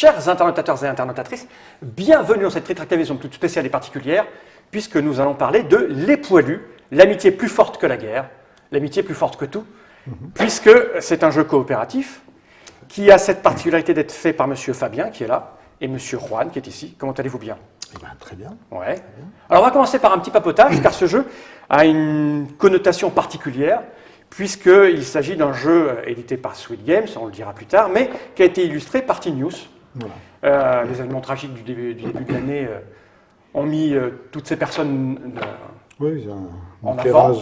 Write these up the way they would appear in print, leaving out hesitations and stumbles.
Chers internautateurs et internautatrices, bienvenue dans cette rétractation toute spéciale et particulière, puisque nous allons parler de Les Poilus, l'amitié plus forte que la guerre, l'amitié plus forte que tout, puisque c'est un jeu coopératif qui a cette particularité d'être fait par Monsieur Fabien, qui est là, et Monsieur Juan, qui est ici. Comment allez-vous bien? Eh ben, très bien. Ouais. Alors on va commencer par un petit papotage, car ce jeu a une connotation particulière, puisqu'il s'agit d'un jeu édité par Sweet Games, on le dira plus tard, mais qui a été illustré par Tinius. Voilà. Les événements tragiques du début de l'année ont mis toutes ces personnes oui, en avant.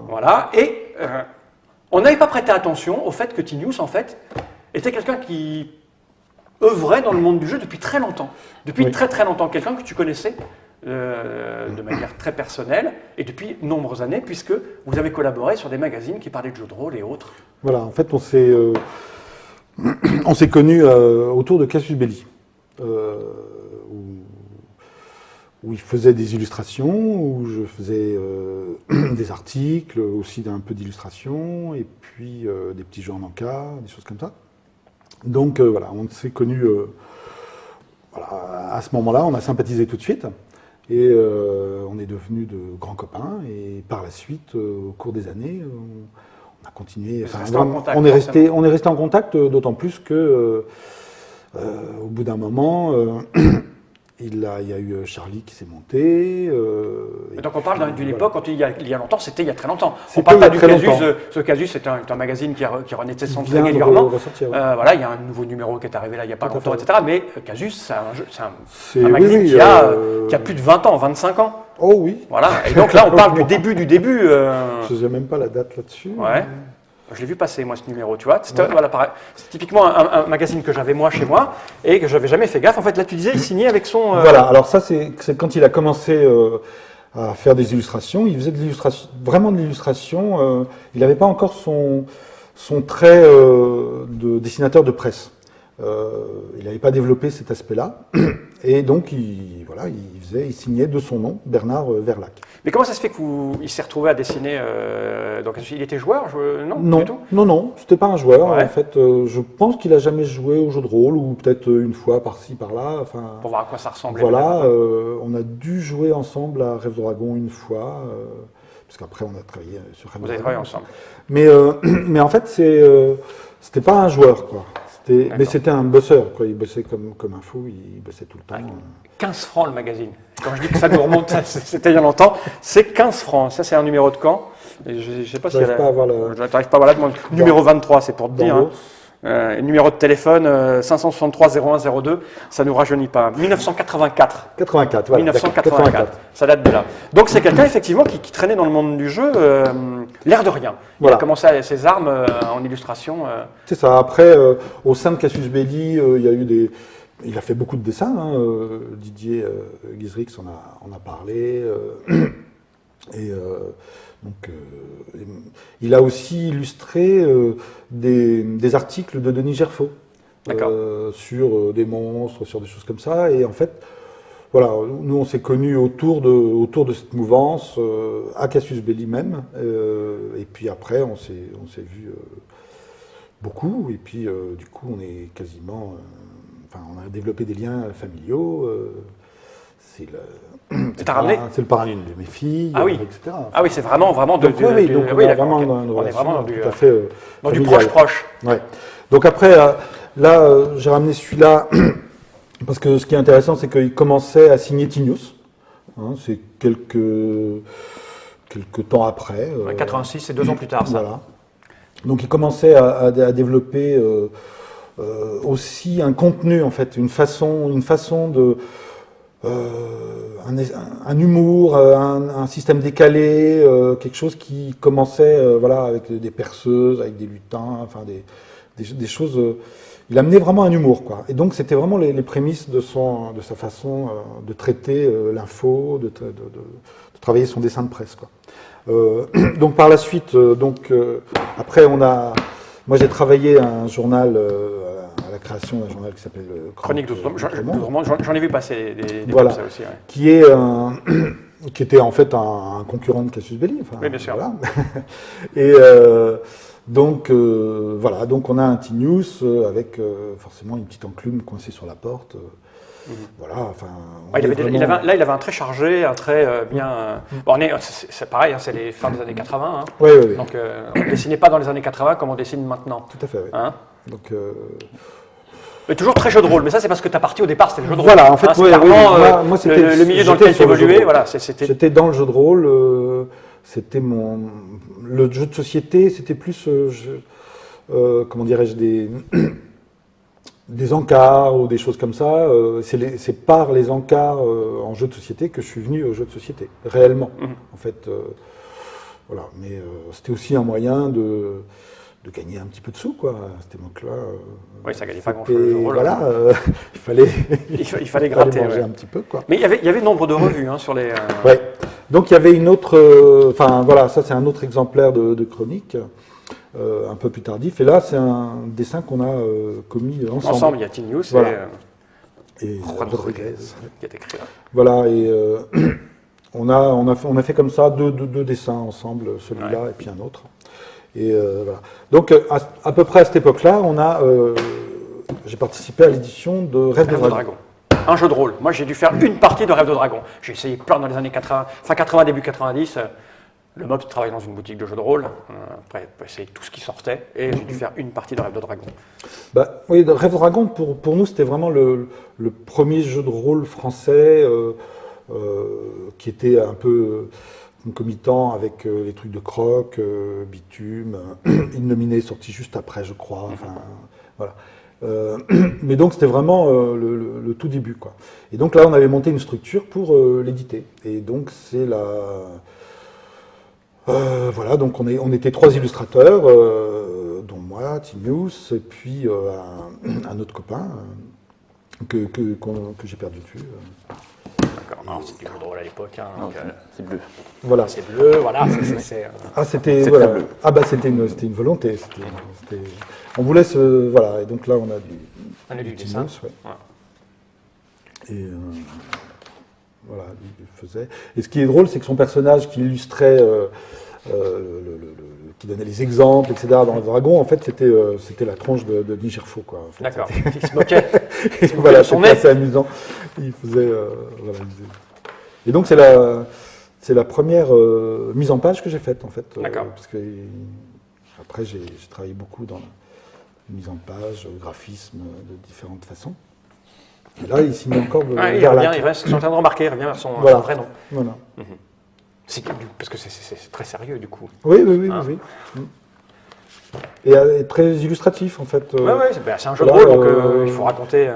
Voilà. Et on n'avait pas prêté attention au fait que Tinius, en fait, était quelqu'un qui œuvrait dans le monde du jeu depuis très longtemps. Depuis très très longtemps. Quelqu'un que tu connaissais de manière très personnelle et depuis de nombreuses années, puisque vous avez collaboré sur des magazines qui parlaient de jeux de rôle et autres. Voilà, en fait, on s'est connus autour de Casus Belli, où il faisait des illustrations, où je faisais des articles, aussi un peu d'illustrations, et puis des petits jeux en encart, des choses comme ça. Donc voilà, on s'est connus voilà, à ce moment-là, on a sympathisé tout de suite. Et on est devenus de grands copains. Et par la suite, au cours des années, on a continué. On est resté en contact, d'autant plus que au bout d'un moment, il y a eu Charlie qui s'est monté. Donc on parle d'une époque, quand il y a longtemps, c'était il y a très longtemps. On C'était parle pas il y du a très Casus. longtemps. Ce Casus, c'est un magazine qui renaissait sans Vient de régulièrement. ressortir, ouais. Voilà, il y a un nouveau numéro qui est arrivé là il n'y a pas Tout à longtemps, fait. etc. Mais Casus, c'est un magazine qui a plus de 20 ans, 25 ans. Oh oui. Voilà. Et donc là, on parle du début du début. Je n'ai même pas la date là-dessus. Ouais. Je l'ai vu passer, moi, ce numéro, tu vois. Voilà, c'est typiquement un magazine que j'avais, moi, chez moi, et que je n'avais jamais fait gaffe. En fait, là, tu disais, il signait avec son... Voilà, alors ça, c'est quand il a commencé à faire des illustrations. Il faisait vraiment de l'illustration. Il n'avait pas encore son trait de dessinateur de presse. Il n'avait pas développé cet aspect-là. Et donc, il signait de son nom, Bernard Verlac. Mais comment ça se fait qu'il s'est retrouvé à dessiner donc, il était joueur Non, du tout non, c'était pas un joueur. Ouais. En fait, je pense qu'il a jamais joué au jeu de rôle, ou peut-être une fois par-ci, par-là. Enfin, pour voir à quoi ça ressemblait. voilà, on a dû jouer ensemble à Rêve Dragon une fois, parce qu'après on a travaillé sur Rêve Dragon. Vous avez travaillé ensemble. Mais en fait, c'était pas un joueur, quoi. Mais c'était un bosseur, quoi. Il bossait comme un fou, il bossait tout le temps. 15 francs le magazine. Quand je dis que ça nous remonte, c'était il y a longtemps, c'est 15 francs. Ça, c'est un numéro de quand? Je ne sais pas si J'arrive pas à voir je n'arrive pas à voir là. Numéro 23, c'est pour te dire. Numéro de téléphone 563 01 02, ça ne nous rajeunit pas. 1984. 84, voilà. 1984, ça date de là. Donc c'est quelqu'un effectivement qui traînait dans le monde du jeu, l'air de rien. Il a commencé ses armes en illustration. C'est ça. Après, au sein de Casus Belli, il y a eu il a fait beaucoup de dessins. Didier Guizrix en a parlé. Donc, il a aussi illustré des articles de Denis Gerfaud sur des monstres, sur des choses comme ça. Et en fait, voilà, nous on s'est connus autour de cette mouvance, à Casus Belli même. Et puis après, on s'est vus beaucoup. Et puis, du coup, on est quasiment... on a développé des liens familiaux. C'est le parrain d'une de mes filles, etc. Ah oui, c'est vraiment on est vraiment tout à fait dans du proche. Ouais. Donc après, là, j'ai ramené celui-là parce que ce qui est intéressant, c'est qu'il commençait à signer Tinius. C'est quelques temps après. 86, c'est 2 ans plus tard, ça. Voilà. Donc il commençait à développer aussi un contenu, en fait, une façon de un humour, un système décalé, quelque chose qui commençait avec des perceuses, avec des lutins, enfin des choses. Il amenait vraiment un humour, quoi. Et donc c'était vraiment les prémices de sa façon de traiter l'info, de travailler son dessin de presse, quoi. Donc par la suite, après moi j'ai travaillé à un journal. À la création d'un journal qui s'appelle Chronique d'Outre-Monde. J'en ai vu passer des voilà, comme ça aussi. Ouais. Qui était en fait un concurrent de Casus Belli. Oui, bien sûr. Voilà. Donc voilà, donc on a un T-News avec forcément une petite enclume coincée sur la porte. Voilà, enfin. Ouais, il avait un trait chargé, un trait bien. Bon, c'est pareil, hein, c'est les fins des années 80. Hein. Oui, oui, oui. Donc on ne dessinait pas dans les années 80 comme on dessine maintenant. Tout à fait, oui. Hein, donc, mais toujours très jeu de rôle, mais ça c'est parce que ta partie au départ c'était le jeu de rôle. Voilà, en fait, hein, moi, c'était le milieu dans lequel tu évoluais. Voilà, j'étais dans le jeu de rôle, c'était le jeu de société, c'était plus, comment dirais-je, des encarts ou des choses comme ça. C'est par les encarts en jeu de société que je suis venu au jeu de société, réellement. En fait, voilà. Mais c'était aussi un moyen de gagner un petit peu de sous, quoi. À cette époque-là. Oui, ça gagnait pas grand-chose. Voilà, il fallait. il fallait gratter, manger un petit peu, quoi. Mais il y avait nombre de revues hein, sur les. Ouais. Donc il y avait une autre. Enfin voilà, ça c'est un autre exemplaire de chronique. Un peu plus tardif. Et là, c'est un dessin qu'on a commis ensemble. Ensemble, il y a T-News voilà. et Juan Rodriguez qui est écrit là. Voilà, et on a fait comme ça deux dessins ensemble, celui-là et puis un autre. Et voilà. Donc à peu près à cette époque-là, j'ai participé à l'édition de Rêve de Dragon. Un jeu de rôle. Moi, j'ai dû faire une partie de Rêve de Dragon. J'ai essayé plein dans les années 80, fin 80, début 90. Le mob travaillait dans une boutique de jeux de rôle, après essayer tout ce qui sortait, et j'ai dû faire une partie de Rêve de Dragon. Bah, oui, Rêve de Dragon, pour nous, c'était vraiment le premier jeu de rôle français qui était un peu concomitant avec les trucs de Croc, Bitume, Innominé sorti juste après, je crois. Enfin, voilà. Mais donc, c'était vraiment le tout début, quoi. Et donc là, on avait monté une structure pour l'éditer. Et donc, c'est la... voilà, donc on était 3 illustrateurs, dont moi, T-News, et puis un autre copain que j'ai perdu de vue. D'accord, non, c'était du jeu de rôle à l'époque. Hein, c'est bleu. Voilà. C'est bleu, voilà. Ah, c'était voilà. Bleu. Ah bah c'était une volonté. On voulait voilà, et donc là on a du dessin. Ouais. Et voilà, il faisait. Et ce qui est drôle, c'est que son personnage qui illustrait, qui donnait les exemples, etc. dans le dragon, en fait, c'était la tronche de Denis Gerfaux, quoi. En fait. D'accord. Il se moquait. Voilà, c'était assez amusant. Il faisait, voilà, et donc c'est la première mise en page que j'ai faite, en fait. D'accord. Parce que après, j'ai travaillé beaucoup dans la mise en page, graphisme de différentes façons. Et là, il signe encore je suis en train de remarquer, il revient vers son vrai nom. Voilà. Parce que c'est très sérieux, du coup. Oui. Et très illustratif, en fait. Oui, c'est un jeu de rôle, donc il faut raconter.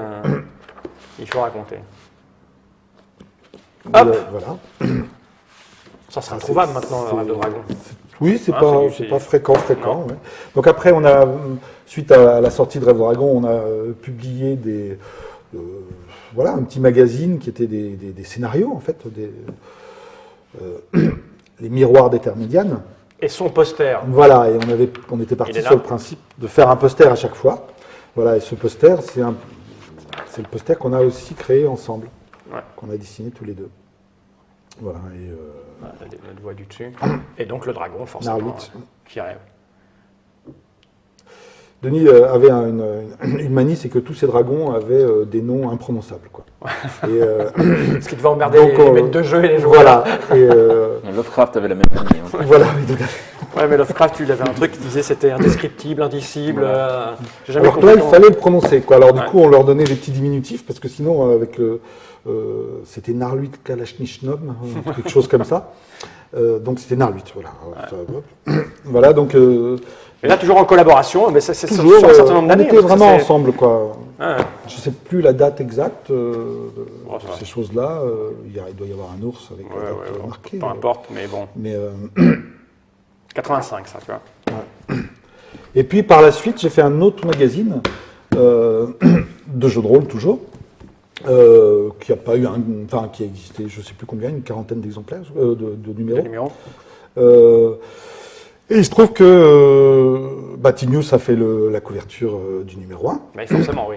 Hop. Voilà. Ça sera trouvable maintenant, Rêve de Dragon. Oui, c'est pas fréquent. Ouais. Donc après, suite à la sortie de Rêve de Dragon, on a publié voilà, un petit magazine qui était des scénarios, en fait, les miroirs d'Etermédiane. Et son poster. Voilà, et on était parti sur le principe de faire un poster à chaque fois. Voilà, et ce poster, c'est le poster qu'on a aussi créé ensemble, qu'on a dessiné tous les deux. Voilà, et... la voix du dessus. Et donc le dragon, forcément, qui arrive. Denis avait une manie, c'est que tous ces dragons avaient des noms imprononçables, quoi. Et, ce qui devait emmerder les maîtres de jeu et les joueurs. Voilà. Et, Lovecraft avait la même manie. Hein. Voilà. Ouais, mais Lovecraft, il avait un truc qui disait c'était indescriptible, indicible. Voilà. Alors toi, il fallait le prononcer, quoi. Alors du coup, on leur donnait des petits diminutifs parce que sinon, avec c'était Narluit Kalachnichnov, quelque chose comme ça. Donc c'était Narluit, voilà. Voilà, donc. Et là, toujours en collaboration, mais c'est sur un certain nombre d'années. On était vraiment ensemble, quoi. Ah ouais. Je ne sais plus la date exacte de ces choses-là. Il doit y avoir un ours avec la date marquée. Peu importe, mais bon. Mais 85, ça, tu vois. Ouais. Et puis par la suite, j'ai fait un autre magazine de jeux de rôle toujours, qui a pas eu, qui a existé, je ne sais plus combien, une quarantaine d'exemplaires de numéros. Et il se trouve que T-News a fait la couverture du numéro 1. Mais forcément, oui.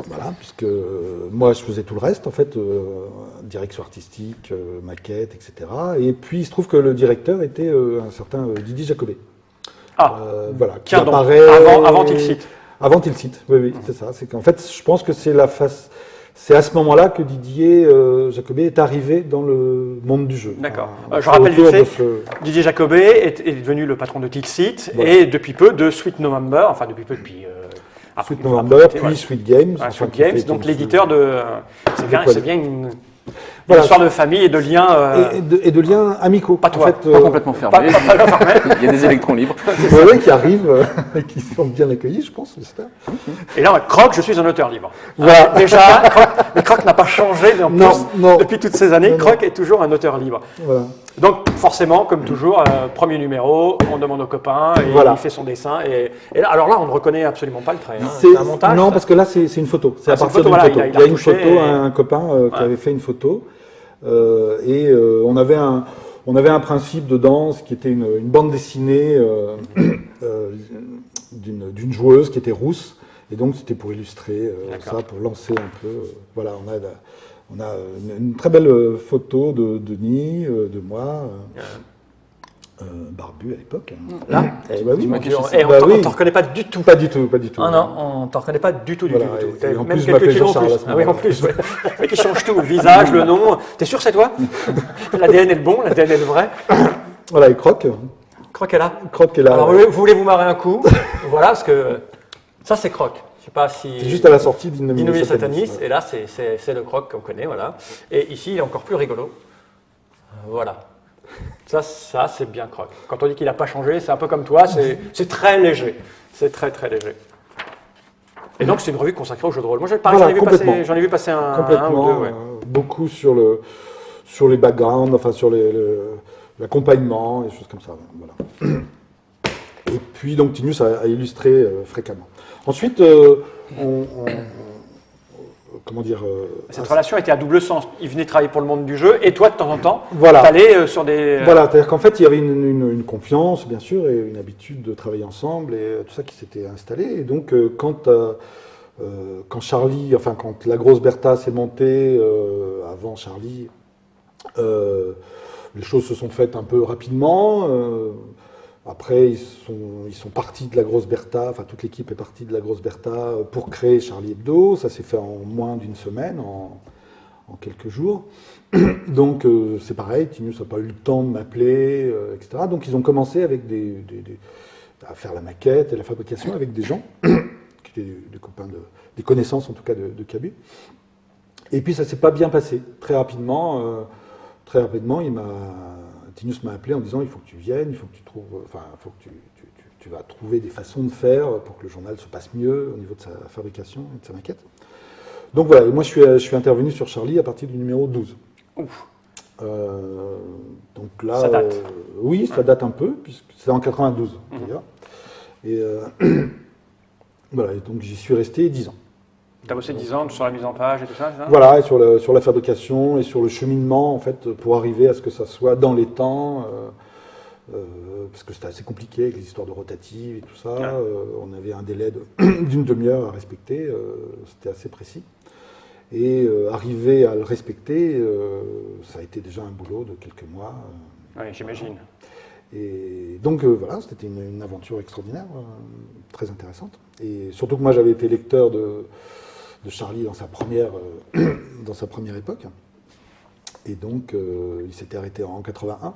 Voilà, puisque moi je faisais tout le reste, en fait, direction artistique, maquette, etc. Et puis il se trouve que le directeur était un certain Didier Jacobet. voilà, qui Tiens donc, apparaît avant Tilsit. Avant Tilsit, oui, c'est ça. C'est qu'en fait, je pense que c'est à ce moment-là que Didier Jacobet est arrivé dans le monde du jeu. D'accord. Enfin, Je rappelle vite autour de fait, Didier Jacobet est devenu le patron de Tilsit et depuis peu de Sweet November, enfin depuis peu, depuis... Sweet November, puis Sweet Games. Sweet Games, donc l'éditeur de... C'est bien une histoire de famille et de liens... Et de liens amicaux. Pas toi. En fait, Pas complètement fermé. Il y a des électrons libres. ouais, qui arrivent et qui sont bien accueillis, je pense, j'espère. Et là, Croc, je suis un auteur libre. Voilà. Déjà, Croc n'a pas changé Non. depuis toutes ces années. Croc est toujours un auteur libre. Voilà. Donc, forcément, comme toujours, premier numéro, on demande au copain et Voilà. il fait son dessin. Et là, alors là, on ne reconnaît absolument pas le trait. Hein. C'est un montage. Non, ça parce que là, c'est une photo. C'est à c'est une partir photo, d'une voilà, photo. il Il y a une retouché photo, et- un copain qui avait fait une photo. On avait un principe de danse qui était une bande dessinée d'une joueuse qui était rousse. Et donc, c'était pour illustrer ça, pour lancer un peu. Voilà, on a une très belle photo de Denis, de moi. Barbu à l'époque. Là, Bah oui, m'as bah caché ça. et on bah ne oui. te reconnaît pas du tout. Pas du tout, pas du tout. Ah non, on ne te reconnaît pas du tout, Voilà, du tout. et T'as en même plus, je quelques m'appelle kilos en Jean-Charles plus. à ce Ah oui, en moment-là. plus. Ouais. Mais qui change tout, le visage, le nom. T'es sûr que c'est toi? L'ADN est le bon, l'ADN est le vrai. Voilà, et Croc. Croc est là. Croc est là. Alors, vous voulez vous marrer un coup? Voilà, parce que ça, c'est Croc. Je sais pas si... C'est juste à la sortie d'Innomine Innomine Satanis. Satanis, et là, c'est le Croc qu'on connaît, voilà. Et ici, il est encore plus rigolo. Voilà. Ça c'est bien Croc. Quand on dit qu'il n'a pas changé, c'est un peu comme toi, c'est très léger. C'est très, très léger. Et donc, c'est une revue consacrée au jeu de rôle. Moi, pareil, Voilà, j'en ai vu passer un ou Complètement. deux, ouais. Beaucoup sur les backgrounds, enfin sur l'accompagnement, et des choses comme ça. Voilà. Et puis, donc, Tinius a illustré fréquemment. Ensuite, comment dire Cette relation était à double sens. Il venait travailler pour le monde du jeu, et toi, de temps en temps, Voilà. t'allais sur des... Voilà, c'est-à-dire qu'en fait, il y avait une confiance, bien sûr, et une habitude de travailler ensemble, et tout ça qui s'était installé. Et donc, quand Charlie, enfin, quand la grosse Bertha s'est montée, avant Charlie, les choses se sont faites un peu rapidement. Après, ils sont partis de la grosse Bertha, enfin, toute l'équipe est partie de la grosse Bertha pour créer Charlie Hebdo. Ça s'est fait en moins d'une semaine, en quelques jours. Donc c'est pareil, Tinius n'a pas eu le temps de m'appeler, etc. Donc ils ont commencé avec à faire la maquette et la fabrication avec des gens, qui étaient des copains, des connaissances en tout cas de Cabu. Et puis ça ne s'est pas bien passé. Très rapidement, Tinius m'a appelé en disant il faut que tu viennes, il faut que tu trouves, enfin, il faut que tu vas trouver des façons de faire pour que le journal se passe mieux au niveau de sa fabrication et de sa maquette. Donc voilà, et moi je suis intervenu sur Charlie à partir du numéro 12. Ouf. Donc là, Ça date. Oui, ça date un peu, puisque c'est en 92 d'ailleurs. Et voilà, et donc j'y suis resté 10 ans. Tu as bossé 10 ans sur la mise en page et tout ça, c'est ça? Voilà, et sur la fabrication et sur le cheminement, en fait, pour arriver à ce que ça soit dans les temps, parce que c'était assez compliqué avec les histoires de rotatives et tout ça. Ouais. On avait un délai d'une demi-heure à respecter, c'était assez précis. Et arriver à le respecter, ça a été déjà un boulot de quelques mois. Oui, j'imagine. Et donc voilà, c'était une aventure extraordinaire, très intéressante. Et surtout que moi j'avais été lecteur de Charlie dans sa première époque. Et donc il s'était arrêté en 81.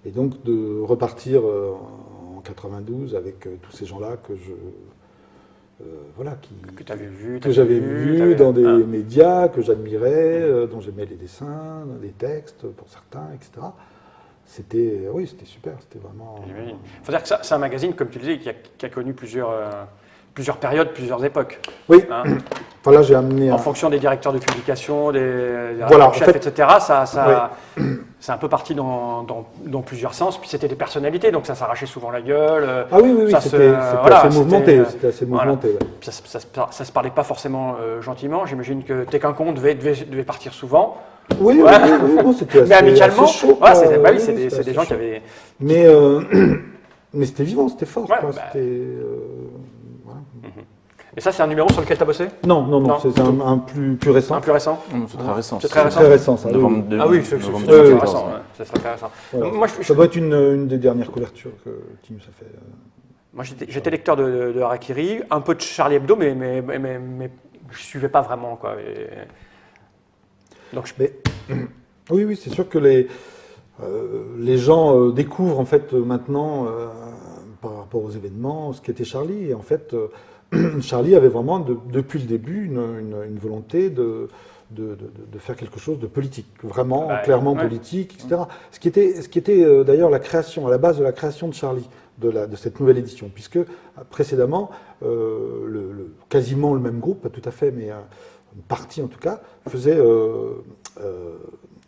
Et donc de repartir en 92 avec tous ces gens-là que j'avais vus dans des médias, que j'admirais, dont j'aimais les dessins, les textes pour certains, etc. C'était super, c'était vraiment... Il faut dire que c'est un magazine, comme tu le disais, qui a connu plusieurs périodes, plusieurs époques. Oui, Hein. enfin là j'ai amené... En fonction des directeurs de publication, des Voilà, chefs, en fait, etc., c'est un peu parti dans plusieurs sens. Puis c'était des personnalités, donc ça s'arrachait souvent la gueule. Ah oui, ça c'était assez mouvementé. C'était assez mouvementé, ouais. Puis ça se parlait pas forcément gentiment. J'imagine que Téquinconte devait partir souvent. Oui, Ouais. bon, c'était assez, Mais amicalement, assez chaud. ouais, quoi. c'est Oui, des gens qui chaud. avaient... Mais c'était vivant, c'était fort. Ouais, quoi. bah, C'était, voilà. Et ça, c'est un numéro sur lequel tu as bossé? Non, c'est un plus récent. Un plus récent? C'est très récent. C'est très récent. Très récent, ça. Novembre Ah oui, c'est novembre très 2014. récent. Ouais. C'est très récent. Voilà. Moi, Ça doit être une des dernières couvertures que Tinus a fait. Moi, j'étais lecteur de Harakiri, un peu de Charlie Hebdo, mais je ne suivais pas vraiment, quoi. Donc, Oui, c'est sûr que les gens découvrent en fait maintenant, par rapport aux événements, ce qu'était Charlie. Et en fait, Charlie avait vraiment, depuis le début, une volonté de faire quelque chose de politique, vraiment, clairement politique, etc. Ce qui était d'ailleurs la création, à la base de la création de Charlie, de cette nouvelle édition, puisque précédemment, quasiment le même groupe, pas tout à fait, mais une partie en tout cas, faisait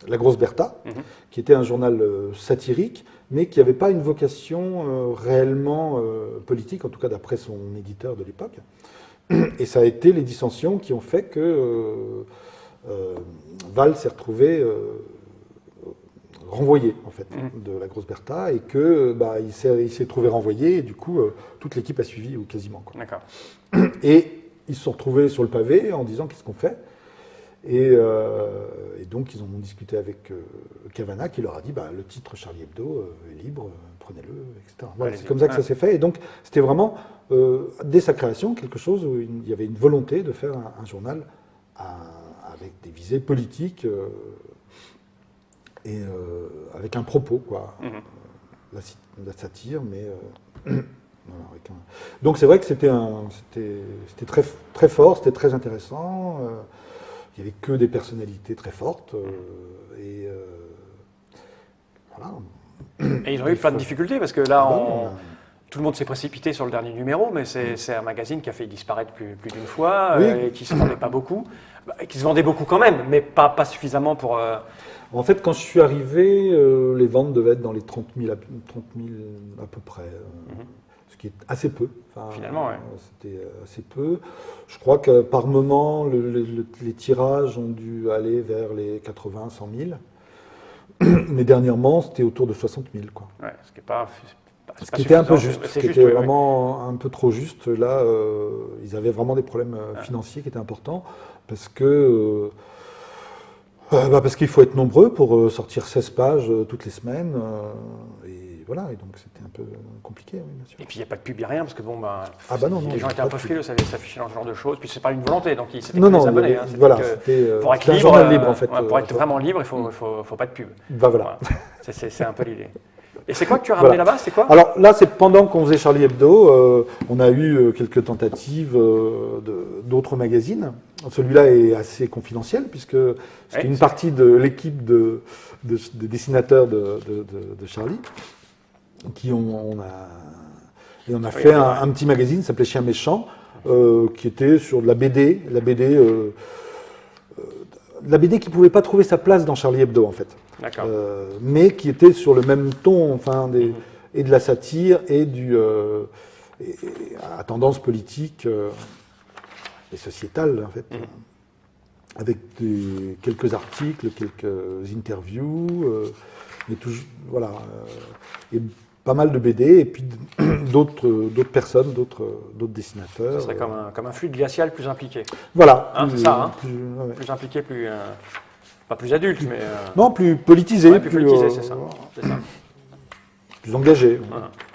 La Grosse Bertha, qui était un journal satirique, mais qui n'avait pas une vocation réellement politique, en tout cas d'après son éditeur de l'époque. Et ça a été les dissensions qui ont fait que Val s'est retrouvé renvoyé en fait de La Grosse Bertha, et que il s'est trouvé renvoyé, et du coup toute l'équipe a suivi, ou quasiment, quoi. D'accord. Et ils se sont retrouvés sur le pavé en disant qu'est-ce qu'on fait, et donc ils ont discuté avec Cavana, qui leur a dit le titre Charlie Hebdo est libre, prenez-le, etc. Voilà, c'est comme ça que ça s'est fait, et donc c'était vraiment dès sa création quelque chose où il y avait une volonté de faire un journal avec des visées politiques et avec un propos, quoi. La satire, mais voilà, donc c'est vrai que c'était très, très fort, c'était très intéressant. Il n'y avait que des personnalités très fortes. Et voilà. Et ils ont eu plein de difficultés, parce que là, tout le monde s'est précipité sur le dernier numéro, mais c'est un magazine qui a fait disparaître plus d'une fois, et qui ne se vendait pas beaucoup, qui se vendait beaucoup quand même, mais pas suffisamment pour... En fait, quand je suis arrivé, les ventes devaient être dans les 30 000 à peu près, ce qui est assez peu. Enfin, finalement, ouais. C'était assez peu. Je crois que par moment, les tirages ont dû aller vers les 80, 100 000. Mais dernièrement, c'était autour de 60 000, quoi. Ouais, ce qui est pas... Ce qui était un peu juste, ce qui était vraiment un peu trop juste. Là, ils avaient vraiment des problèmes financiers qui étaient importants, parce que parce qu'il faut être nombreux pour sortir 16 pages toutes les semaines, et voilà, et donc c'était un peu compliqué, oui, bien sûr. Et puis il n'y a pas de pub, il n'y a rien, parce que bon, non, les gens étaient un peu frileux, ça s'affichait dans ce genre de choses, puis c'est pas une volonté, donc c'était non, des abonnés. Voilà, pour être un journal libre, en fait. Pour être vraiment libre, il faut pas de pub. Voilà. C'est un peu l'idée. Et c'est quoi que tu as ramené là-bas? C'est quoi? Alors là, c'est pendant qu'on faisait Charlie Hebdo, on a eu quelques tentatives d'autres magazines. Celui-là est assez confidentiel, puisque c'était une partie de l'équipe de dessinateurs de Charlie, on a fait un petit magazine qui s'appelait Chien Méchant, qui était sur de la BD, la BD qui ne pouvait pas trouver sa place dans Charlie Hebdo, en fait. Mais qui était sur le même ton, enfin, et de la satire et à tendance politique et sociétale, en fait, avec quelques articles, quelques interviews, mais voilà, et pas mal de BD, et puis d'autres personnes, d'autres dessinateurs. Ça serait comme un flux glacial plus impliqué. Voilà. C'est ça, plus impliqué, plus... pas plus adulte, mais... Non, plus politisé. Ouais, plus politisé, c'est ça. Plus engagé.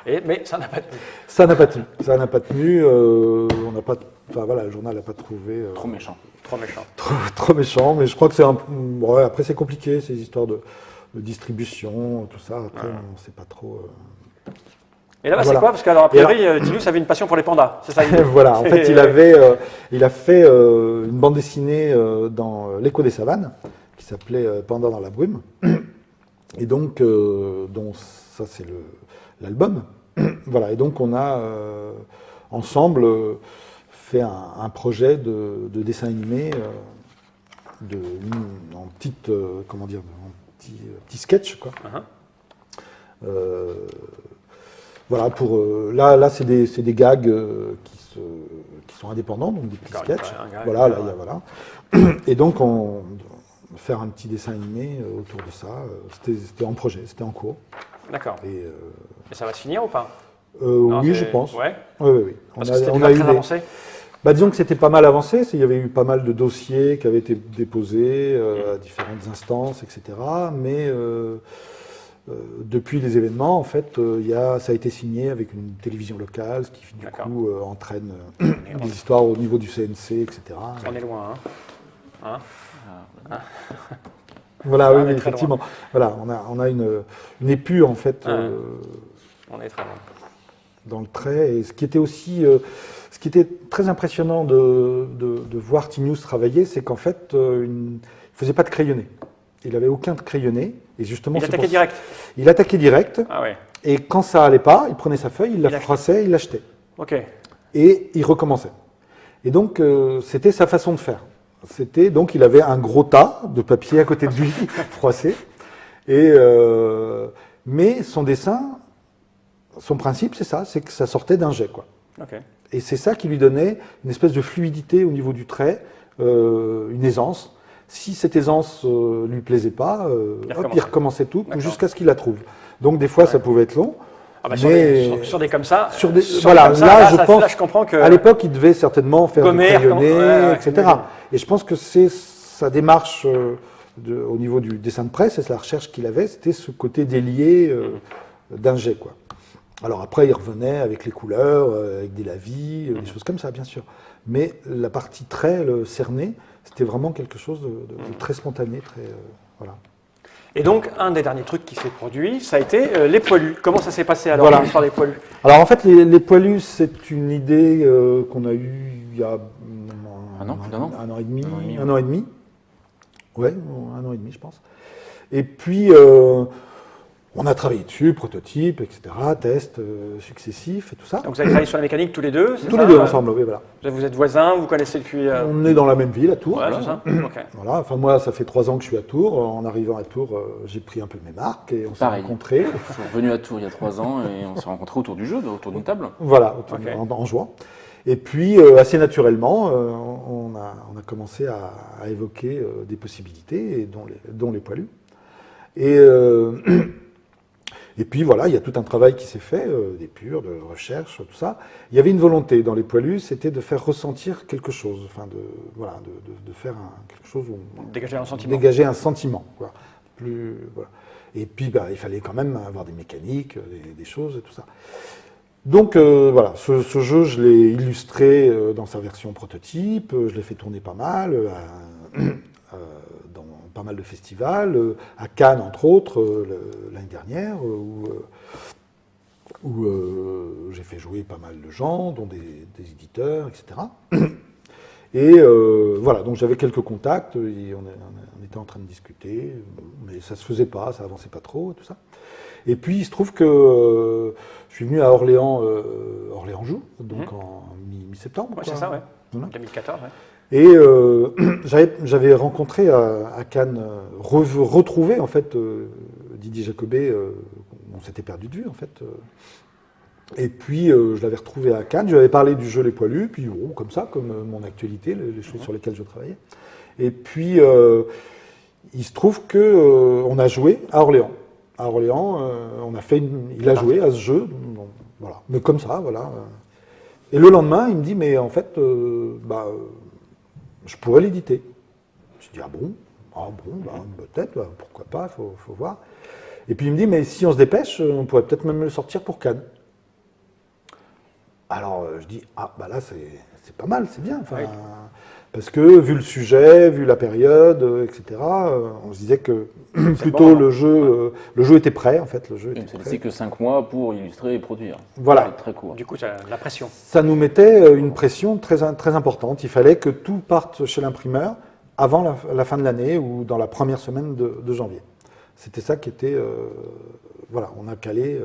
Mais ça n'a pas tenu. Ça n'a pas tenu. Ça n'a pas tenu. On n'a pas... Enfin voilà, le journal n'a pas trouvé... Trop méchant. Trop méchant. Trop méchant, mais je crois que c'est un... Ouais, après, c'est compliqué, ces histoires de distribution, tout ça. Après, on ne sait pas trop... Et là-bas, c'est quoi? Parce qu'alors, a priori, Tinus avait une passion pour les pandas, c'est ça? Voilà, en fait, il a fait une bande dessinée dans l'Écho des Savanes, qui s'appelait Panda dans la brume. Et donc, ça, c'est l'album. Voilà, et donc, on a ensemble fait un projet de dessin animé en petite, comment dire, en petit sketch, quoi. Voilà, là c'est des gags qui sont indépendants, donc des petits sketchs. Voilà, là, voilà. Et donc, faire un petit dessin animé autour de ça, c'était en projet, c'était en cours. D'accord. Et ça va se finir ou pas? Oui, je pense. Ouais. Oui. Parce que c'était déjà très avancé. Disons que c'était pas mal avancé, il y avait eu pas mal de dossiers qui avaient été déposés à différentes instances, etc. Mais depuis les événements, en fait, ça a été signé avec une télévision locale, ce qui du coup entraîne des histoires au niveau du CNC, etc. On est loin, hein, Voilà, oui, effectivement. Voilà, on a une épure, en fait, on est très loin. Dans le trait. Et ce qui était aussi... ce qui était très impressionnant de voir Tinius travailler, c'est qu'en fait, il ne faisait pas de crayonné. Il n'avait aucun de crayonné. Et justement, il attaquait direct. Il attaquait direct. Ah ouais. Et quand ça allait pas, il prenait sa feuille, il la froissait, il l'achetait. Ok. Et il recommençait. Et donc, c'était sa façon de faire. Donc, il avait un gros tas de papier à côté de lui, froissé. Mais son dessin, son principe, c'est ça, c'est que ça sortait d'un jet, quoi. Okay. Et c'est ça qui lui donnait une espèce de fluidité au niveau du trait, une aisance. Si cette aisance lui plaisait pas, il recommençait tout jusqu'à ce qu'il la trouve. Donc des fois, ça pouvait être long. Sur des comme ça, je comprends que à l'époque, il devait certainement faire du crayonné, etc. Et je pense que c'est sa démarche au niveau du dessin de presse, et la recherche qu'il avait, c'était ce côté délié d'un jet, quoi. Alors après, il revenait avec les couleurs, avec des lavis, des choses comme ça, bien sûr. Mais la partie trait, le cerné, c'était vraiment quelque chose de très spontané, très voilà. Et donc, un des derniers trucs qui s'est produit, ça a été les poilus. Comment ça s'est passé alors, l'histoire des poilus? Alors en fait, les poilus, c'est une idée qu'on a eue il y a un an et demi. Ouais, un an et demi, je pense. Et puis, on a travaillé dessus, prototype, etc., tests successifs et tout ça. Donc vous avez travaillé sur la mécanique tous les deux, c'est ça? Tous les deux ensemble, oui, voilà. Vous êtes voisins, vous connaissez depuis... On est dans la même ville, à Tours. Ouais, c'est ça. Okay. Voilà, enfin moi, ça fait 3 ans que je suis à Tours. En arrivant à Tours, j'ai pris un peu mes marques et on s'est rencontrés. Je suis revenu à Tours il y a 3 ans et on s'est rencontrés autour du jeu, autour d'une table. Voilà, en juin. Et puis, assez naturellement, on a commencé à évoquer des possibilités, dont les poilus. Et puis voilà, il y a tout un travail qui s'est fait, d'épure, de recherche, tout ça. Il y avait une volonté dans les poilus, c'était de faire ressentir quelque chose, enfin de faire quelque chose où dégager un sentiment, quoi. Voilà. Et puis il fallait quand même avoir des mécaniques, des choses et tout ça. Donc voilà, ce jeu, je l'ai illustré dans sa version prototype, je l'ai fait tourner pas mal, dans pas mal de festivals, à Cannes entre autres, l'année dernière, où j'ai fait jouer pas mal de gens, dont des éditeurs, etc. Et voilà, donc j'avais quelques contacts, et on était en train de discuter, mais ça se faisait pas, ça avançait pas trop, tout ça. Et puis il se trouve que je suis venu à Orléans joue, donc en mi-septembre. Ouais, c'est ça, ouais. Voilà. 2014, ouais. Et j'avais rencontré à Cannes, retrouvé en fait Didier Jacobet, on s'était perdu de vue en fait. Et puis je l'avais retrouvé à Cannes, je lui avais parlé du jeu Les Poilus, puis comme ça, comme mon actualité, les choses sur lesquelles je travaillais. Et puis il se trouve que on a joué à Orléans. À Orléans, il a joué à ce jeu, bon, voilà. Mais comme ça, voilà. Et le lendemain, il me dit, mais en fait, je pourrais l'éditer. Je dis, peut-être, pourquoi pas, faut voir. Et puis il me dit, mais si on se dépêche, on pourrait peut-être même le sortir pour Cannes. Alors je dis, là c'est pas mal, c'est bien. Oui. Parce que vu le sujet, vu la période, etc., on se disait que plutôt le jeu était prêt en fait. Le jeu était prêt. C'est que 5 mois pour illustrer et produire. Voilà. Très court. Du coup, ça, la pression. Ça nous mettait une pression très importante. Il fallait que tout parte chez l'imprimeur avant la fin de l'année ou dans la première semaine de janvier. C'était ça qui était... voilà, on a calé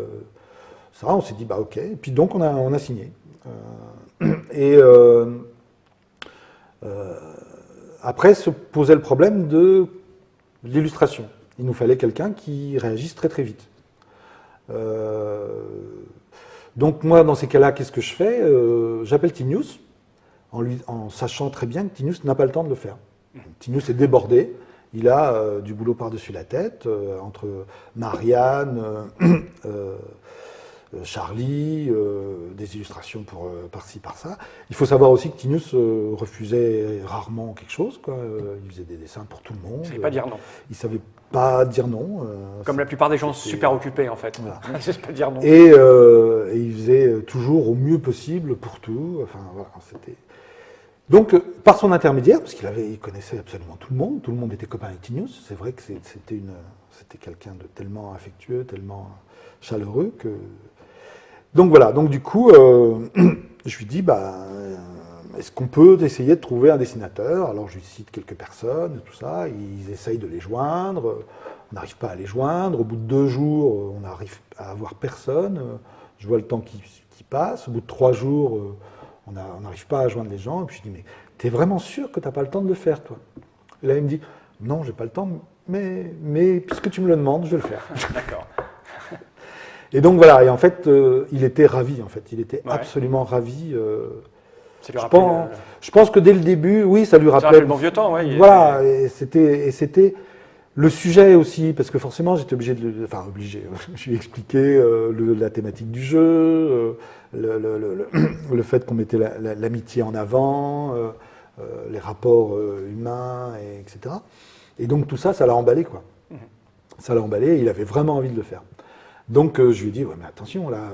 ça, on s'est dit, ok. Et puis donc on a signé. Après se posait le problème de l'illustration. Il nous fallait quelqu'un qui réagisse très très vite. Donc moi, dans ces cas-là, qu'est-ce que je fais? J'appelle Tinius, en sachant très bien que Tinius n'a pas le temps de le faire. Tinius est débordé, il a du boulot par-dessus la tête, entre Marianne, Charlie, des illustrations pour par-ci, par-ça. Il faut savoir aussi que Tinius refusait rarement quelque chose, quoi. Il faisait des dessins pour tout le monde. Il ne savait pas dire non. Il savait pas dire non. Comme la plupart des gens super occupés, en fait. Voilà. Il ne savait pas dire non. Et il faisait toujours au mieux possible pour tout. Enfin, voilà, c'était... Donc, par son intermédiaire, parce il connaissait absolument tout le monde était copain avec Tinius. C'est vrai que c'était quelqu'un de tellement affectueux, tellement chaleureux que... Donc voilà, donc du coup, je lui dis, est-ce qu'on peut essayer de trouver un dessinateur? Alors je lui cite quelques personnes, tout ça, ils essayent de les joindre, on n'arrive pas à les joindre, au bout de 2 jours, on n'arrive à avoir personne, je vois le temps qui passe, au bout de 3 jours, on n'arrive pas à joindre les gens, et puis je dis, mais t'es vraiment sûr que t'as pas le temps de le faire, toi? Et là il me dit, non, j'ai pas le temps, mais puisque tu me le demandes, je vais le faire. D'accord. Et donc voilà, et en fait, il était ravi, en fait. Il était absolument ravi. Je pense que dès le début, oui, ça lui rappelait le bon vieux temps, oui. Voilà, et c'était le sujet aussi, parce que forcément, j'étais obligé je lui ai expliqué la thématique du jeu, le fait qu'on mettait l'amitié en avant, les rapports humains, etc. Et donc tout ça, ça l'a emballé, quoi. Ça l'a emballé, et il avait vraiment envie de le faire. Donc je lui ai dit, ouais, mais attention, là,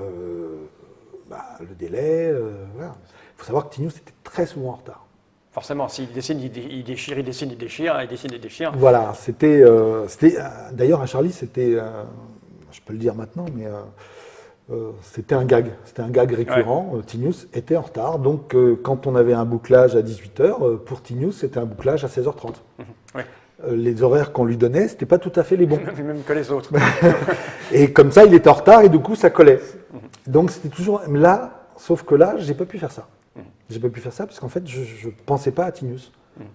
le délai, voilà. Il faut savoir que Tinius était très souvent en retard. Forcément, s'il dessine, il déchire, il dessine, il déchire, il dessine, il déchire. Voilà, c'était d'ailleurs, à Charlie, c'était, je peux le dire maintenant, mais c'était un gag récurrent. Ouais. Tinius était en retard, donc quand on avait un bouclage à 18h, pour Tinius, c'était un bouclage à 16h30. Ouais. Les horaires qu'on lui donnait, c'était pas tout à fait les bons. Même que les autres. Et comme ça, il était en retard et du coup, ça collait. Donc c'était toujours là, sauf que là, j'ai pas pu faire ça. J'ai pas pu faire ça parce qu'en fait, je pensais pas à Tinius.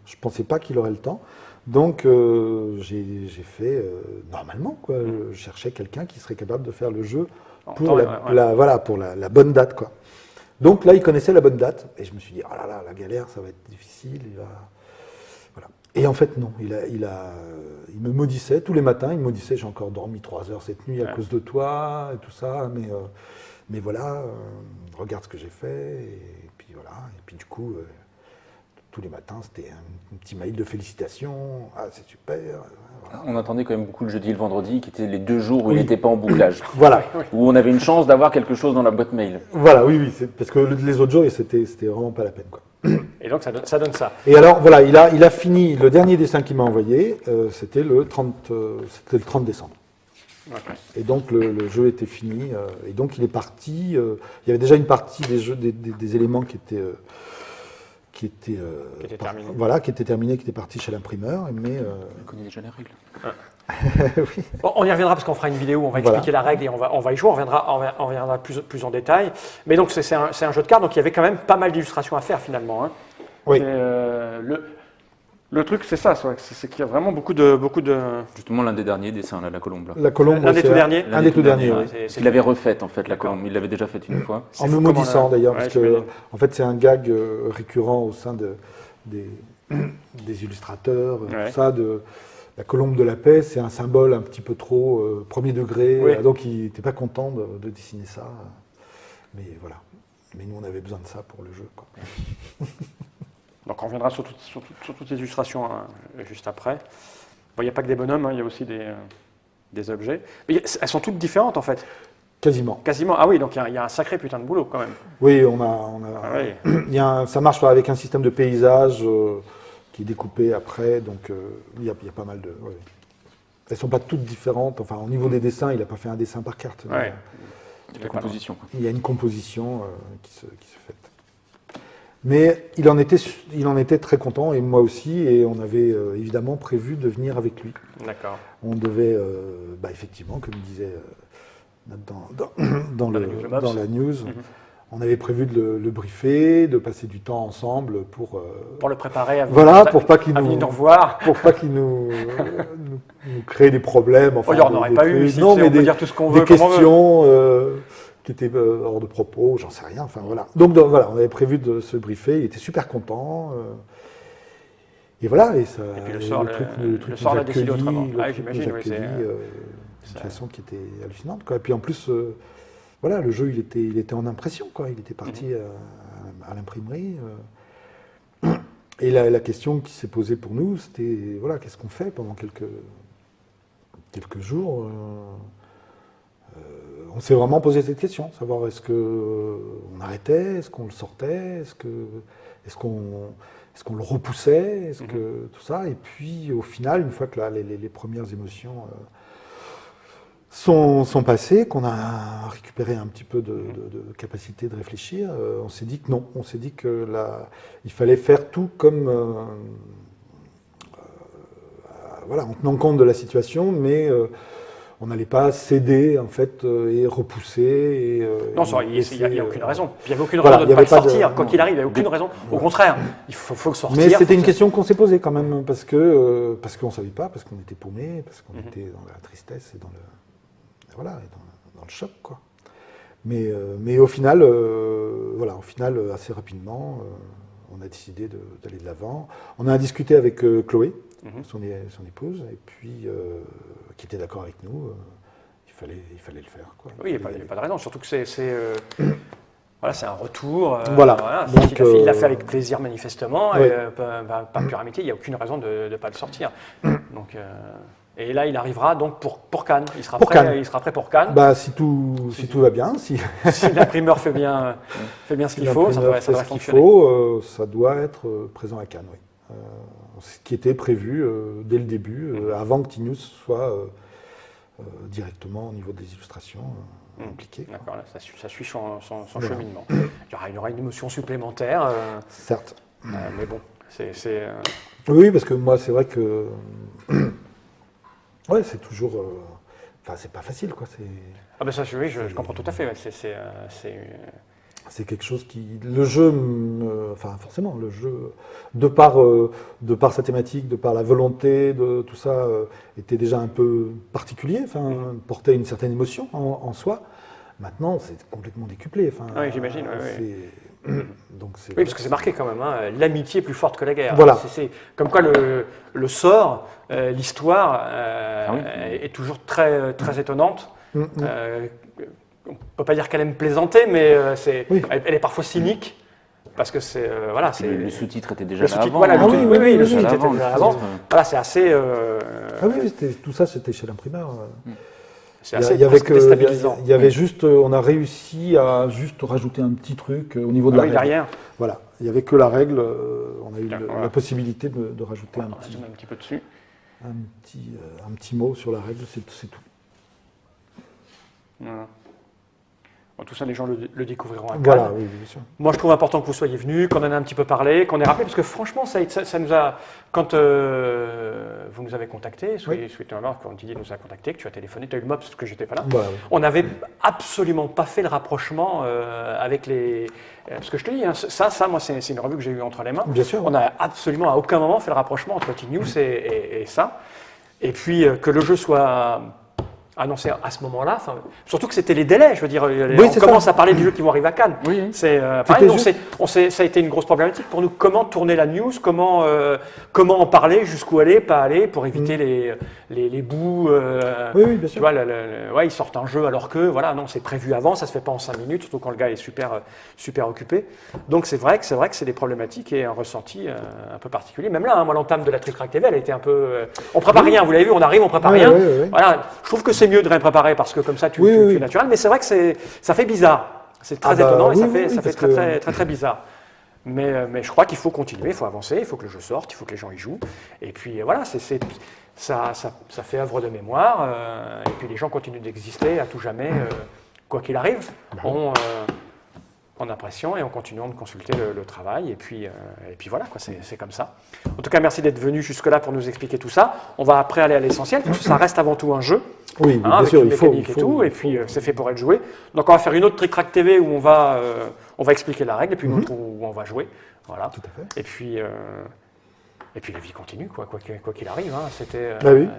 Je pensais pas qu'il aurait le temps. Donc j'ai fait normalement, quoi. Je cherchais quelqu'un qui serait capable de faire le jeu pour la bonne date, quoi. Donc là, il connaissait la bonne date et je me suis dit, oh là là, la galère, ça va être difficile. Voilà. Et en fait, non. Il me maudissait tous les matins. Il me maudissait, j'ai encore dormi 3 heures cette nuit à cause de toi et tout ça. Mais voilà, regarde ce que j'ai fait. Et puis voilà. Et puis du coup, tous les matins, c'était un petit mail de félicitations. Ah, c'est super. Voilà. On attendait quand même beaucoup le jeudi et le vendredi, qui étaient les 2 jours où il n'était pas en bouclage. Voilà. Où on avait une chance d'avoir quelque chose dans la boîte mail. Voilà, oui, parce que les autres jours, c'était vraiment pas la peine, quoi. Et donc ça donne ça. Et alors voilà, il a fini, le dernier dessin qu'il m'a envoyé, c'était le 30 décembre. Okay. Et donc le jeu était fini, et donc il est parti, il y avait déjà une partie des éléments qui étaient terminés, qui étaient partis chez l'imprimeur, mais... On connaît déjà les règles. Oui. Bon, on y reviendra parce qu'on fera une vidéo où on va expliquer la règle et on va y jouer, on reviendra plus en détail. Mais donc c'est un jeu de cartes, donc il y avait quand même pas mal d'illustrations à faire finalement. Hein. Oui. Le truc c'est ça, c'est qu'il y a vraiment beaucoup de... Justement l'un des derniers dessins, là, la colombe. Là. La colombe, l'un des tout derniers. Un des tout derniers, oui. Il l'avait refaite en fait, la colombe, il l'avait déjà faite une fois. En me maudissant d'ailleurs, parce que en fait c'est un gag récurrent au sein des illustrateurs, tout ça, la colombe de la paix, c'est un symbole un petit peu trop premier degré, donc il n'était pas content de dessiner ça. Mais voilà. Mais nous, on avait besoin de ça pour le jeu, quoi. Donc on reviendra sur toutes les illustrations juste après. Bon, il n'y a pas que des bonhommes, hein, il y a aussi des objets. Mais elles sont toutes différentes en fait. Quasiment. Ah oui, donc il y a un sacré putain de boulot quand même. Oui, ça marche avec un système de paysage qui est découpé après, donc il y a pas mal de... Ouais. Elles ne sont pas toutes différentes, enfin au niveau des dessins, il n'a pas fait un dessin par carte. Ouais. Il y a une composition qui se fait. Mais il en était très content, et moi aussi, et on avait évidemment prévu de venir avec lui. D'accord. On devait, effectivement, comme il disait dans la news, on avait prévu de le briefer, de passer du temps ensemble pour le préparer à pour pas qu'il nous revoir. Pour pas qu'il nous crée des problèmes. Enfin, il n'y en aurait pas eu, non, mais on peut dire tout ce qu'on veut. Des questions qui étaient hors de propos, j'en sais rien. Enfin, voilà. Donc voilà, on avait prévu de se briefer, il était super content. Et voilà, et puis le sort l'a décidé autrement. J'imagine, d'une façon qui était hallucinante, quoi. Et puis en plus, voilà, le jeu, il était en impression, quoi. Il était parti à l'imprimerie. Et la question qui s'est posée pour nous, c'était, voilà, qu'est-ce qu'on fait pendant quelques jours on s'est vraiment posé cette question, savoir est-ce qu'on arrêtait, est-ce qu'on le sortait, est-ce qu'on le repoussait, est-ce que tout ça. Et puis au final, une fois que les premières émotions sont passées, qu'on a récupéré un petit peu de capacité de réfléchir, on s'est dit que non, on s'est dit que il fallait faire tout comme voilà, en tenant compte de la situation, mais on n'allait pas céder en fait et repousser. Non, il n'y a aucune raison. Il n'y avait aucune raison de ne pas le sortir. Quoi qu'il arrive, il n'y avait aucune raison. Au contraire, il faut le sortir. Mais c'était une question qu'on s'est posée quand même, parce qu'on ne savait pas, parce qu'on était paumés, parce qu'on était dans la tristesse et dans le choc, quoi. Mais au final, assez rapidement, on a décidé d'aller de l'avant. On a discuté avec Chloé, son épouse, et puis qui était d'accord avec nous. Il fallait le faire, quoi. Oui, il n'y a pas de raison. Surtout que c'est un retour. Voilà. Donc, il l'a fait avec plaisir, manifestement. Ouais. Et, par pure amitié, il n'y a aucune raison de ne pas le sortir. Donc, et là, il arrivera donc pour Cannes. Il sera prêt pour Cannes. Bah, si tout va bien. Si l'imprimeur fait bien ce qu'il faut, ça doit fonctionner. Ça doit être présent à Cannes, oui. Ce qui était prévu dès le début, avant que Tinius soit directement au niveau des illustrations impliqué. D'accord, là, ça suit son cheminement. Il y aura une émotion supplémentaire. Certes. Mais bon, Oui, parce que moi, c'est vrai que ouais, c'est toujours. Enfin, c'est pas facile, quoi. Ah ben ça, oui, je comprends tout à fait. Ouais. C'est quelque chose qui. Le jeu, enfin forcément, le jeu, de par sa thématique, de par la volonté, de tout ça, était déjà un peu particulier, enfin, portait une certaine émotion en soi. Maintenant, c'est complètement décuplé. Enfin, oui, j'imagine. Donc oui, parce que c'est marqué quand même, hein, l'amitié est plus forte que la guerre. Voilà. C'est comme quoi le sort, l'histoire est toujours très, très étonnante. On ne peut pas dire qu'elle aime plaisanter, mais elle est parfois cynique. Parce que c'est. Le sous-titre était déjà là avant. Voilà, le sous-titre était déjà là avant. Voilà, c'est assez. Ah oui, tout ça, c'était chez l'imprimeur. C'est assez déstabilisant. Il y avait juste. On a réussi à juste rajouter un petit truc au niveau de la règle. Derrière. Voilà. Il n'y avait que la règle. On a eu la possibilité de rajouter un petit peu dessus. Un petit mot sur la règle, c'est tout. Voilà. Bon, tout ça, les gens le découvriront à Cannes. Voilà, oui, bien sûr. Moi, je trouve important que vous soyez venus, qu'on en ait un petit peu parlé, qu'on ait rappelé, parce que franchement, ça nous a... Quand vous nous avez contactés, quand Didier nous a contactés, que tu as téléphoné, tu as eu le mot parce que j'étais pas là, on n'avait absolument pas fait le rapprochement avec les... Parce que je te dis, hein, moi, c'est une revue que j'ai eue entre les mains. Bien sûr. On n'a absolument à aucun moment fait le rapprochement entre Tinius et ça. Et puis, que le jeu soit... annoncé à ce moment-là, surtout que c'était les délais, je veux dire, on commence à parler des jeux qui vont arriver à Cannes. Oui. Ça a été une grosse problématique pour nous, comment tourner la news, comment en parler, jusqu'où aller, pas aller, pour éviter les bouts. Oui, bien sûr. Tu vois, ils sortent un jeu alors que, voilà, non, c'est prévu avant, ça se fait pas en 5 minutes, surtout quand le gars est super occupé. Donc c'est vrai que c'est des problématiques et un ressenti un peu particulier. Même là, moi, l'entame de la Trick Track TV, elle a été un peu... on prépare rien, vous l'avez vu, on arrive, on prépare rien. Voilà, je trouve que c'est mieux de rien préparer parce que comme ça tu es naturel, mais c'est vrai que ça fait bizarre. C'est très étonnant et ça fait très bizarre. Mais je crois qu'il faut continuer, il faut avancer, il faut que le jeu sorte, il faut que les gens y jouent. Et puis voilà, ça fait œuvre de mémoire. Et puis les gens continuent d'exister à tout jamais, quoi qu'il arrive. En impression et en continuant de consulter le travail. Et puis voilà, quoi, c'est comme ça. En tout cas, merci d'être venu jusque-là pour nous expliquer tout ça. On va après aller à l'essentiel, parce que ça reste avant tout un jeu. Oui, bien avec sûr, une mécanique et tout. Et puis, c'est fait pour être joué. Donc, on va faire une autre Trick Track TV où on va expliquer la règle, et puis une autre où on va jouer. Voilà. Tout à fait. Et puis la vie continue, quoi qu'il arrive. Hein.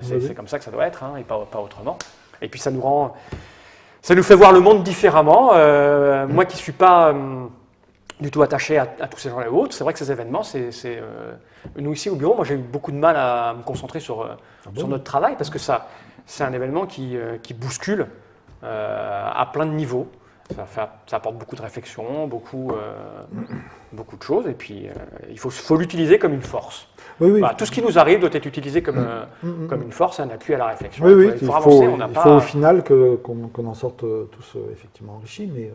C'est comme ça que ça doit être, hein, et pas autrement. Et puis, ça nous fait voir le monde différemment. Moi qui ne suis pas du tout attaché à tous ces gens-là et autres, c'est vrai que ces événements, nous ici au bureau, moi j'ai eu beaucoup de mal à me concentrer sur notre travail parce que c'est un événement qui bouscule à plein de niveaux. Ça apporte beaucoup de réflexion, beaucoup de choses, et puis il faut l'utiliser comme une force. Oui, oui. Voilà, tout ce qui nous arrive doit être utilisé comme une force, un appui à la réflexion. Oui, oui, Il faut avancer, il faut au final qu'on en sorte tous effectivement enrichis, mais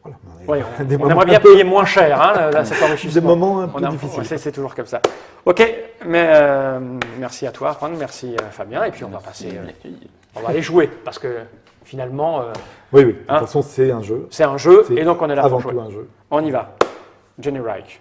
voilà. Oui, on aimerait bien payer moins cher cet enrichissement. Des moments un peu difficiles. C'est toujours comme ça. Ok, mais merci à toi, Juan, merci Fabien, et puis on va aller jouer, parce que finalement... oui, de toute façon c'est un jeu. C'est un jeu, et donc on est là avant pour jouer. tout un jeu. On y va. Jenny Reich.